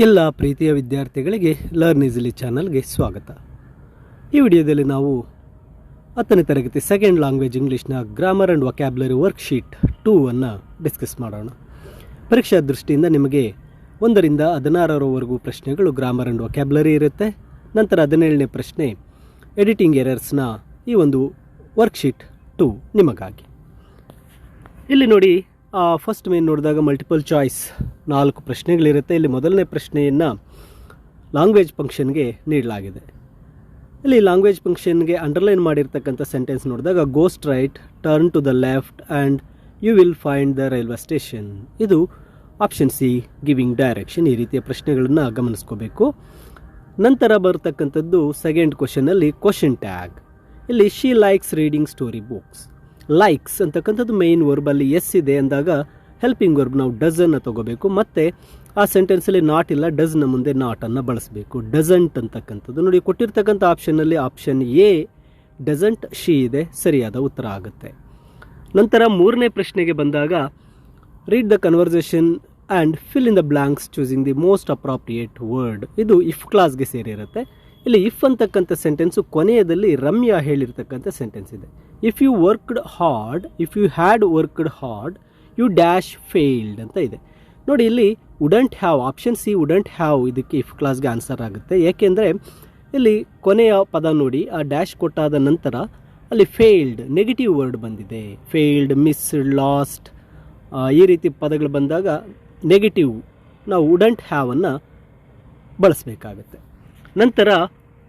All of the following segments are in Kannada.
ಎಲ್ಲ ಪ್ರೀತಿಯ ವಿದ್ಯಾರ್ಥಿಗಳಿಗೆ ಲರ್ನ್ ಈಸಿಲಿ ಚಾನಲ್ಗೆ ಸ್ವಾಗತ. ಈ ವಿಡಿಯೋದಲ್ಲಿ ನಾವು 10ನೇ ತರಗತಿ ಸೆಕೆಂಡ್ ಲ್ಯಾಂಗ್ವೇಜ್ ಇಂಗ್ಲೀಷ್ನ ಗ್ರಾಮರ್ ಆ್ಯಂಡ್ ವೊಕ್ಯಾಬ್ಯುಲರಿ ವರ್ಕ್ಶೀಟ್ 2 ಅನ್ನು ಡಿಸ್ಕಸ್ ಮಾಡೋಣ. ಪರೀಕ್ಷಾ ದೃಷ್ಟಿಯಿಂದ ನಿಮಗೆ 1ರಿಂದ 16ರವರೆಗೂ ಪ್ರಶ್ನೆಗಳು ಗ್ರಾಮರ್ ಆ್ಯಂಡ್ ವೊಕ್ಯಾಬ್ಯುಲರಿ ಇರುತ್ತೆ. ನಂತರ 17ನೇ ಪ್ರಶ್ನೆ ಎಡಿಟಿಂಗ್ ಎರರ್ಸ್ನ ಈ ಒಂದು ವರ್ಕ್ಶೀಟ್ 2 ನಿಮಗಾಗಿ. ಇಲ್ಲಿ ನೋಡಿ, ಫಸ್ಟ್ ಮೇನ್ ನೋಡಿದಾಗ ಮಲ್ಟಿಪಲ್ ಚಾಯ್ಸ್ 4 ಪ್ರಶ್ನೆಗಳಿರುತ್ತೆ. ಇಲ್ಲಿ ಮೊದಲನೇ ಪ್ರಶ್ನೆಯನ್ನು ಲ್ಯಾಂಗ್ವೇಜ್ ಫಂಕ್ಷನ್ಗೆ ನೀಡಲಾಗಿದೆ. ಇಲ್ಲಿ ಲ್ಯಾಂಗ್ವೇಜ್ ಫಂಕ್ಷನ್ಗೆ ಅಂಡರ್ಲೈನ್ ಮಾಡಿರ್ತಕ್ಕಂಥ ಸೆಂಟೆನ್ಸ್ ನೋಡಿದಾಗ go straight, turn to the left and you will find the railway station. ಇದು ಆಪ್ಷನ್ ಸಿ ಗಿವಿಂಗ್ ಡೈರೆಕ್ಷನ್. ಈ ರೀತಿಯ ಪ್ರಶ್ನೆಗಳನ್ನು ಗಮನಿಸ್ಕೋಬೇಕು. ನಂತರ ಬರ್ತಕ್ಕಂಥದ್ದು ಸೆಕೆಂಡ್ ಕ್ವಶನಲ್ಲಿ ಕ್ವಶನ್ ಟ್ಯಾಗ್. ಇಲ್ಲಿ she likes reading story books. Likes ಅಂತಕ್ಕಂಥದ್ದು ಮೇನ್ ವರ್ಬಲ್ಲಿ ಎಸ್ ಇದೆ ಅಂದಾಗ ಹೆಲ್ಪಿಂಗ್ ವರ್ಬ್ ನಾವು ಡಜನ್ನು ತಗೋಬೇಕು. ಮತ್ತು ಆ ಸೆಂಟೆನ್ಸಲ್ಲಿ ನಾಟ್ ಇಲ್ಲ, ಡಸ್ನ ಮುಂದೆ ನಾಟನ್ನು ಬಳಸಬೇಕು. ಡಸಂಟ್ ಅಂತಕ್ಕಂಥದ್ದು ನೋಡಿ, ಕೊಟ್ಟಿರ್ತಕ್ಕಂಥ ಆಪ್ಷನ್ನಲ್ಲಿ ಆಪ್ಷನ್ ಎ ಡಸಂಟ್ ಶಿ ಇದೆ, ಸರಿಯಾದ ಉತ್ತರ ಆಗುತ್ತೆ. ನಂತರ 3ನೇ ಪ್ರಶ್ನೆಗೆ ಬಂದಾಗ read the conversation and fill in the blanks choosing the most appropriate word. ಇದು ಇಫ್ ಕ್ಲಾಸ್ಗೆ ಸೇರಿರುತ್ತೆ. ಇಲ್ಲಿ ಇಫ್ ಅಂತಕ್ಕಂಥ ಸೆಂಟೆನ್ಸು ಕೊನೆಯದಲ್ಲಿ ರಮ್ಯಾ ಹೇಳಿರ್ತಕ್ಕಂಥ ಸೆಂಟೆನ್ಸ್ ಇದೆ. If you worked hard, if you had worked hard, you dash failed ಅಂತ ಇದೆ. ನೋಡಿ, ಇಲ್ಲಿ wouldn't have, option C wouldn't have ಇದಕ್ಕೆ ಇಫ್ ಕ್ಲಾಸ್ಗೆ ಆನ್ಸರ್ ಆಗುತ್ತೆ. ಏಕೆಂದರೆ ಇಲ್ಲಿ ಕೊನೆಯ ಪದ ನೋಡಿ, ಆ ಡ್ಯಾಶ್ ಕೊಟ್ಟಾದ ನಂತರ ಅಲ್ಲಿ ಫೇಲ್ಡ್ ನೆಗೆಟಿವ್ ವರ್ಡ್ ಬಂದಿದೆ. ಫೇಲ್ಡ್, ಮಿಸ್ಡ್, ಲಾಸ್ಟ್ ಈ ರೀತಿ ಪದಗಳು ಬಂದಾಗ ನೆಗೆಟಿವ್ ನಾವು ವುಡಂಟ್ ಹ್ಯಾವನ್ನು ಬಳಸಬೇಕಾಗತ್ತೆ. ನಂತರ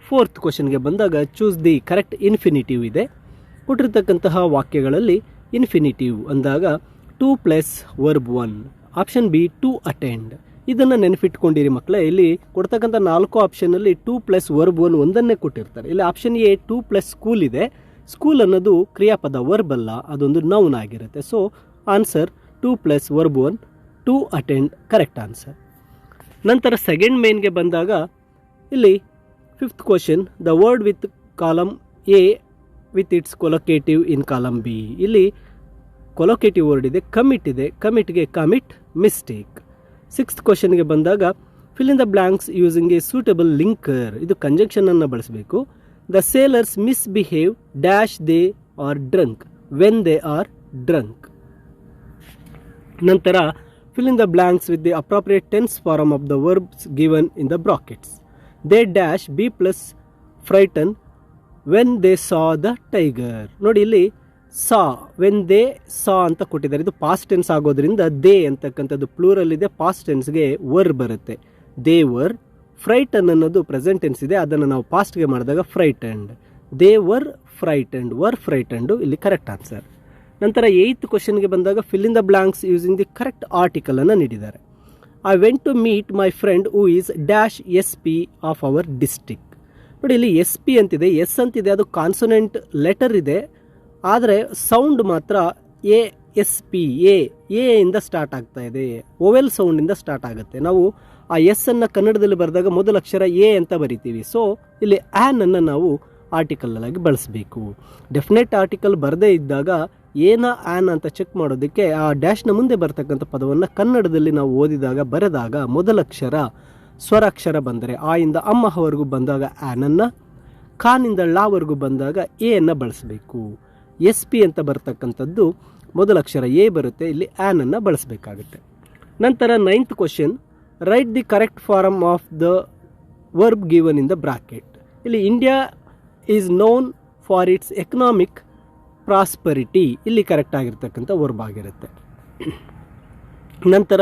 4th ಕ್ವಶನ್ಗೆ ಬಂದಾಗ ಚೂಸ್ ದಿ ಕರೆಕ್ಟ್ ಇನ್ಫಿನಿಟಿವ್ ಇದೆ. ಕೊಟ್ಟಿರ್ತಕ್ಕಂತಹ ವಾಕ್ಯಗಳಲ್ಲಿ ಇನ್ಫಿನಿಟಿವ್ ಅಂದಾಗ 2 + verb 1. Option B to attend. ಇದನ್ನು ನೆನಪಿಟ್ಕೊಂಡಿರಿ ಮಕ್ಕಳೇ. ಇಲ್ಲಿ ಕೊಡ್ತಕ್ಕಂಥ 4 ಆಪ್ಷನ್ನಲ್ಲಿ 2 + ವರ್ಬ್ 1 ಒಂದನ್ನೇ ಕೊಟ್ಟಿರ್ತಾರೆ. ಇಲ್ಲಿ ಆಪ್ಷನ್ ಎ 2 + ಸ್ಕೂಲ್ ಇದೆ. ಸ್ಕೂಲ್ ಅನ್ನೋದು ಕ್ರಿಯಾಪದ, ವರ್ಬ್ ಅಲ್ಲ, ಅದೊಂದು ನೌನ್ ಆಗಿರುತ್ತೆ. So answer 2 + verb 1 to attend correct answer. ನಂತರ ಸೆಕೆಂಡ್ ಮೇನ್ಗೆ ಬಂದಾಗ ಇಲ್ಲಿ 5th question the word with column A with its collocative in column B. ಇಲ್ಲಿ ಕೊಲೊಕೇಟಿವ್ ವರ್ಡ್ ಇದೆ, ಕಮಿಟ್ ಇದೆ. ಕಮಿಟ್ಗೆ ಕಮಿಟ್, ಮಿಸ್ಟೇಕ್. 6th ಕ್ವಶನ್ಗೆ ಬಂದಾಗ fill in the blanks using a suitable linker. ಇದು ಕಂಜಂಕ್ಷನನ್ನು ಬಳಸಬೇಕು. The sailors misbehave dash they are drunk when they are drunk. ನಂತರ fill in the blanks with the appropriate tense form of the verbs given in the brackets. They dash be plus frighten when they saw the tiger. ನೋಡಿ, ಇಲ್ಲಿ ಸಾ, ವೆನ್ ದೇ ಸಾ ಅಂತ ಕೊಟ್ಟಿದ್ದಾರೆ. ಇದು ಪಾಸ್ಟ್ ಟೆನ್ಸ್ ಆಗೋದ್ರಿಂದ ದೇ ಅಂತಕ್ಕಂಥದ್ದು ಪ್ಲೂರಲ್ ಇದೆ, ಪಾಸ್ಟ್ ಟೆನ್ಸ್ಗೆ ವರ್ ಬರುತ್ತೆ. They were. ಫ್ರೈಟನ್ ಅನ್ನೋದು ಪ್ರೆಸೆಂಟ್ ಟೆನ್ಸ್ ಇದೆ, ಅದನ್ನು ನಾವು ಪಾಸ್ಟ್ಗೆ ಮಾಡಿದಾಗ frightened. They were frightened, were frightened ಇಲ್ಲಿ ಕರೆಕ್ಟ್ ಆನ್ಸರ್. ನಂತರ 8th ಕ್ವಶನ್ಗೆ ಬಂದಾಗ fill in the blanks using the correct article ಅನ್ನು ನೀಡಿದ್ದಾರೆ. I went to meet my friend who is dash S P of our district. ನೋಡಿ, ಇಲ್ಲಿ ಎಸ್ ಪಿ ಅಂತಿದೆ, ಎಸ್ ಅಂತಿದೆ, ಅದು ಕಾನ್ಸೊನೆಂಟ್ ಲೆಟರ್ ಇದೆ, ಆದರೆ ಸೌಂಡ್ ಮಾತ್ರ ಎ ಎಸ್ ಪಿ, ಎ ಇಂದ ಸ್ಟಾರ್ಟ್ ಆಗ್ತಾ ಇದೆ. ಓವೆಲ್ ಸೌಂಡಿಂದ ಸ್ಟಾರ್ಟ್ ಆಗುತ್ತೆ. ನಾವು ಆ ಎಸ್ ಅನ್ನು ಕನ್ನಡದಲ್ಲಿ ಬರೆದಾಗ ಮೊದಲ ಅಕ್ಷರ ಎ ಅಂತ ಬರಿತೀವಿ. ಸೊ ಇಲ್ಲಿ ಆ್ಯನ್ ಅನ್ನು ನಾವು ಆರ್ಟಿಕಲ್ ಆಗಿ ಬಳಸಬೇಕು. ಡೆಫಿನೆಟ್ ಆರ್ಟಿಕಲ್ ಬರದೇ ಇದ್ದಾಗ ಏನ ಆ್ಯನ್ ಅಂತ ಚೆಕ್ ಮಾಡೋದಕ್ಕೆ ಆ ಡ್ಯಾಶ್ನ ಮುಂದೆ ಬರ್ತಕ್ಕಂಥ ಪದವನ್ನು ಕನ್ನಡದಲ್ಲಿ ನಾವು ಓದಿದಾಗ ಬರೆದಾಗ ಮೊದಲ ಅಕ್ಷರ ಸ್ವರಾಕ್ಷರ ಬಂದರೆ ಆ ಇಂದ ಅಮ್ಮವರೆಗೂ ಬಂದಾಗ ಆ್ಯನನ್ನು, ಖಾನಿಂದ ಲಾವರೆಗೂ ಬಂದಾಗ ಎ ಅನ್ನು ಬಳಸಬೇಕು. ಎಸ್ ಪಿ ಅಂತ ಬರ್ತಕ್ಕಂಥದ್ದು ಮೊದಲ ಅಕ್ಷರ ಎ ಬರುತ್ತೆ, ಇಲ್ಲಿ ಆ್ಯನನ್ನು ಬಳಸಬೇಕಾಗುತ್ತೆ. ನಂತರ 9th question write the correct form of the verb given in the bracket. ಇಲ್ಲಿ India is known for its economic prosperity, ಇಲ್ಲಿ ಕರೆಕ್ಟ್ ಆಗಿರ್ತಕ್ಕಂಥ ವರ್ಬ್ ಆಗಿರುತ್ತೆ. ನಂತರ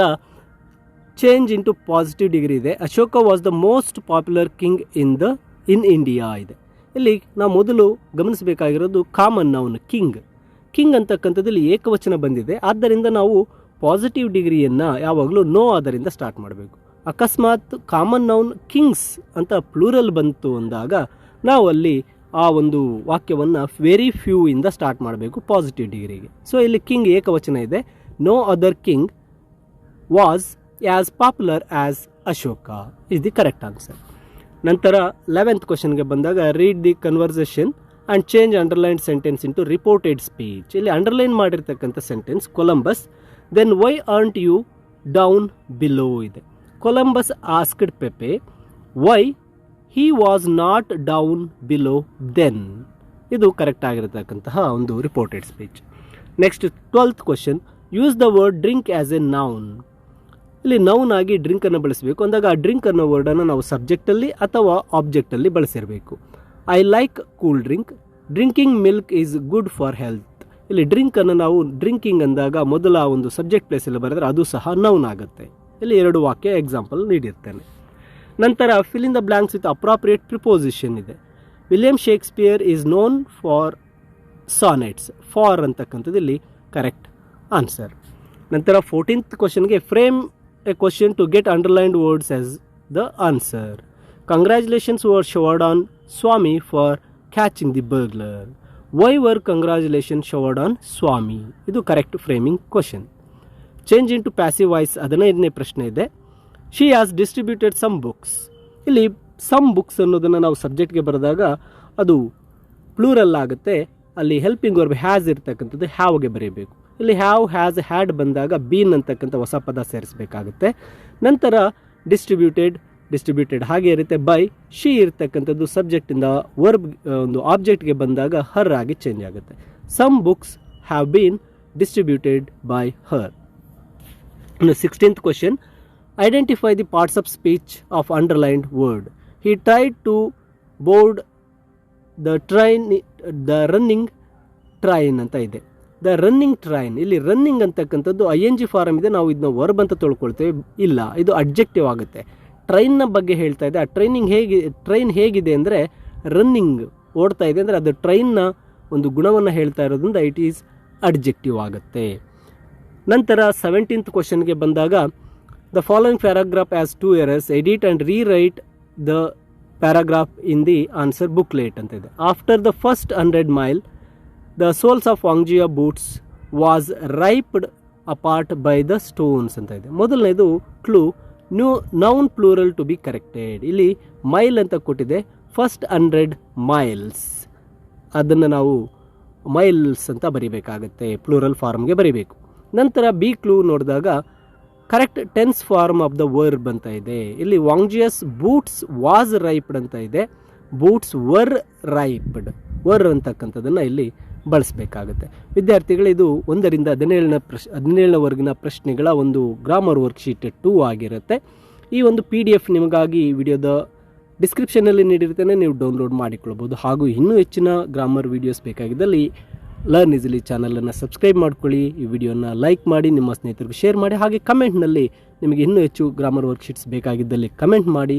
ಚೇಂಜ್ ಇಂಟು ಪಾಸಿಟಿವ್ ಡಿಗ್ರಿ ಇದೆ. Ashoka was the most popular king in India ಇದೆ. ಇಲ್ಲಿ ನಾವು ಮೊದಲು ಗಮನಿಸಬೇಕಾಗಿರೋದು ಕಾಮನ್ ನೌನ್ ಕಿಂಗ್ ಅಂತಕ್ಕಂಥದ್ದು ಇಲ್ಲಿ ಏಕವಚನ ಬಂದಿದೆ. ಆದ್ದರಿಂದ ನಾವು ಪಾಸಿಟಿವ್ ಡಿಗ್ರಿಯನ್ನು ಯಾವಾಗಲೂ ನೋ ಅದರಿಂದ ಸ್ಟಾರ್ಟ್ ಮಾಡಬೇಕು. ಅಕಸ್ಮಾತ್ ಕಾಮನ್ ನೌನ್ ಕಿಂಗ್ಸ್ ಅಂತ ಪ್ಲೂರಲ್ ಬಂತು ಅಂದಾಗ ನಾವು ಅಲ್ಲಿ ಆ ಒಂದು ವಾಕ್ಯವನ್ನು ವೆರಿ ಫ್ಯೂ ಇಂದ ಸ್ಟಾರ್ಟ್ ಮಾಡಬೇಕು ಪಾಸಿಟಿವ್ ಡಿಗ್ರಿಗೆ. ಸೊ ಇಲ್ಲಿ ಕಿಂಗ್ ಏಕವಚನ ಇದೆ. No other king was as popular as Ashoka is the correct answer. ನಂತರ 11th ಕ್ವಶನ್ಗೆ ಬಂದಾಗ read the conversation and change underline sentence into reported speech. ಇಲ್ಲಿ ಅಂಡರ್ಲೈನ್ ಮಾಡಿರ್ತಕ್ಕಂಥ sentence Columbus then why aren't you down below ಇದೆ. Columbus asked Pepe why he was not down below then. ಇದು ಕರೆಕ್ಟ್ ಆಗಿರತಕ್ಕಂತಹ ಒಂದು reported speech. Next 12th question, use the word drink as a noun. ಇಲ್ಲಿ ನೌನ್ ಆಗಿ ಡ್ರಿಂಕನ್ನು ಬಳಸಬೇಕು ಅಂದಾಗ ಆ ಡ್ರಿಂಕ್ ಅನ್ನೋ ವರ್ಡನ್ನು ನಾವು ಸಬ್ಜೆಕ್ಟಲ್ಲಿ ಅಥವಾ ಆಬ್ಜೆಕ್ಟಲ್ಲಿ ಬಳಸಿರಬೇಕು. I like cool drink, drinking milk is good for health. ಇಲ್ಲಿ ಡ್ರಿಂಕನ್ನು ನಾವು ಡ್ರಿಂಕಿಂಗ್ ಅಂದಾಗ ಮೊದಲ ಒಂದು ಸಬ್ಜೆಕ್ಟ್ ಪ್ಲೇಸಲ್ಲಿ ಬರೆದ್ರೆ ಅದು ಸಹ ನೌನ್ ಆಗುತ್ತೆ. ಇಲ್ಲಿ 2 ವಾಕ್ಯ ಎಕ್ಸಾಂಪಲ್ ನೀಡಿರ್ತೇನೆ. ನಂತರ fill in the blanks with appropriate preposition ಇದೆ. William Shakespeare is known for sonnets. For ಅಂತಕ್ಕಂಥದ್ದು ಇಲ್ಲಿ ಕರೆಕ್ಟ್ ಆನ್ಸರ್. ನಂತರ 14th ಕ್ವಶನ್ಗೆ frame a question to get underlined words as the answer. Congratulations were showered on Swami for catching the burglar. Why were congratulation showered on Swami. ಇದು correct framing question. Change in to passive voice 15ನೇ ಪ್ರಶ್ನೆ ಇದೆ. She has distributed some books. ಇಲ್ಲಿ ಸಮ್ ಬುಕ್ಸ್ ಅನ್ನೋದನ್ನು ನಾವು ಸಬ್ಜೆಕ್ಟ್ಗೆ ಬರೆದಾಗ ಅದು ಪ್ಲೂರಲ್ ಆಗುತ್ತೆ. ಅಲ್ಲಿ ಹೆಲ್ಪಿಂಗ್ ವರ್ಬ್ ಹ್ಯಾಸ್ ಇರ್ತಕ್ಕಂಥದ್ದು ಹ್ಯಾವ್ಗೆ ಬರೀಬೇಕು. ಇಲ್ಲಿ ಹ್ಯಾವ್, ಹ್ಯಾಸ್, ಹ್ಯಾಡ್ ಬಂದಾಗ ಬೀನ್ ಅಂತಕ್ಕಂಥ ಹೊಸ ಪದ ಸೇರಿಸಬೇಕಾಗುತ್ತೆ. ನಂತರ ಡಿಸ್ಟ್ರಿಬ್ಯೂಟೆಡ್ ಹಾಗೆ ಇರುತ್ತೆ. ಬೈ, ಶಿ ಇರ್ತಕ್ಕಂಥದ್ದು ಸಬ್ಜೆಕ್ಟಿಂದ ವರ್ಬ್ ಒಂದು ಆಬ್ಜೆಕ್ಟ್ಗೆ ಬಂದಾಗ ಹರ್ ಆಗಿ ಚೇಂಜ್ ಆಗುತ್ತೆ. Some books have been distributed by her. 16th question, identify the parts of speech of underlined word. He tried to board the running train ಅಂತ ಇದೆ. ದ ರನ್ನಿಂಗ್ ಟ್ರೈನ್, ಇಲ್ಲಿ ರನ್ನಿಂಗ್ ಅಂತಕ್ಕಂಥದ್ದು ING ಫಾರಮ್ ಇದೆ. ನಾವು ಇದನ್ನ ವರ್ಬ್ ಅಂತ ತೊಳ್ಕೊಳ್ತೇವೆ. ಇಲ್ಲ, ಇದು ಅಡ್ಜೆಕ್ಟಿವ್ ಆಗುತ್ತೆ. ಟ್ರೈನ್ನ ಬಗ್ಗೆ ಹೇಳ್ತಾ ಇದೆ. ಆ ಟ್ರೈನ್ ಹೇಗಿದೆ ಅಂದರೆ ರನ್ನಿಂಗ್ ಓಡ್ತಾ ಇದೆ ಅಂದರೆ ಅದು ಟ್ರೈನ್ನ ಒಂದು ಗುಣವನ್ನು ಹೇಳ್ತಾ ಇರೋದ್ರಿಂದ ಇಟ್ ಈಸ್ ಅಡ್ಜೆಕ್ಟಿವ್ ಆಗುತ್ತೆ. ನಂತರ 17th ಕ್ವಶನ್ಗೆ ಬಂದಾಗ the following paragraph has 2 errors, edit and rewrite the paragraph in the answer booklet ಅಂತ ಇದೆ. After the first 100 mile the soles of Wangjia boots was ripped apart by the stones ಅಂತ ಇದೆ. ಮೊದಲನೇದು clue, noun plural to be corrected. ಇಲ್ಲಿ ಮೈಲ್ ಅಂತ ಕೊಟ್ಟಿದೆ, ಫಸ್ಟ್ 100 miles ಅದನ್ನು ನಾವು ಮೈಲ್ಸ್ ಅಂತ ಬರಿಬೇಕಾಗತ್ತೆ, ಪ್ಲೂರಲ್ ಫಾರ್ಮ್ಗೆ ಬರಿಬೇಕು. ನಂತರ ಬಿ ಕ್ಲೂ ನೋಡಿದಾಗ correct tense form of the verb ಅಂತ ಇದೆ. ಇಲ್ಲಿ ವಾಂಗ್ಜಿಯಸ್ ಬೂಟ್ಸ್ ವಾಸ್ ರೈಪ್ಡ್ ಅಂತ ಇದೆ, ಬೂಟ್ಸ್ ವರ್ ರೈಪ್ಡ್. ವರ್ ಅಂತಕ್ಕಂಥದ್ದನ್ನು ಇಲ್ಲಿ ಬಳಸಬೇಕಾಗುತ್ತೆ. ವಿದ್ಯಾರ್ಥಿಗಳು ಇದು 1 ರಿಂದ 17ನೇ ಪ್ರಶ್ನೆಗಳ ಒಂದು ಗ್ರಾಮರ್ ವರ್ಕ್ಶೀಟ್ 2 ಆಗಿರುತ್ತೆ. ಈ ಒಂದು PDF ನಿಮಗಾಗಿ ವಿಡಿಯೋದ ಡಿಸ್ಕ್ರಿಪ್ಷನಲ್ಲಿ ನೀಡಿರ್ತೇನೆ, ನೀವು ಡೌನ್ಲೋಡ್ ಮಾಡಿಕೊಳ್ಬೋದು. ಹಾಗೂ ಇನ್ನೂ ಹೆಚ್ಚಿನ ಗ್ರಾಮರ್ ವೀಡಿಯೋಸ್ ಬೇಕಾಗಿದ್ದಲ್ಲಿ ಲರ್ನ್ ಈಸಿಲಿ ಚಾನಲನ್ನು ಸಬ್ಸ್ಕ್ರೈಬ್ ಮಾಡ್ಕೊಳ್ಳಿ. ಈ ವಿಡಿಯೋನ ಲೈಕ್ ಮಾಡಿ, ನಿಮ್ಮ ಸ್ನೇಹಿತರಿಗೆ ಶೇರ್ ಮಾಡಿ. ಹಾಗೆ ಕಮೆಂಟ್ನಲ್ಲಿ ನಿಮಗೆ ಇನ್ನೂ ಹೆಚ್ಚು ಗ್ರಾಮರ್ ವರ್ಕ್ಶೀಟ್ಸ್ ಬೇಕಾಗಿದ್ದಲ್ಲಿ ಕಮೆಂಟ್ ಮಾಡಿ.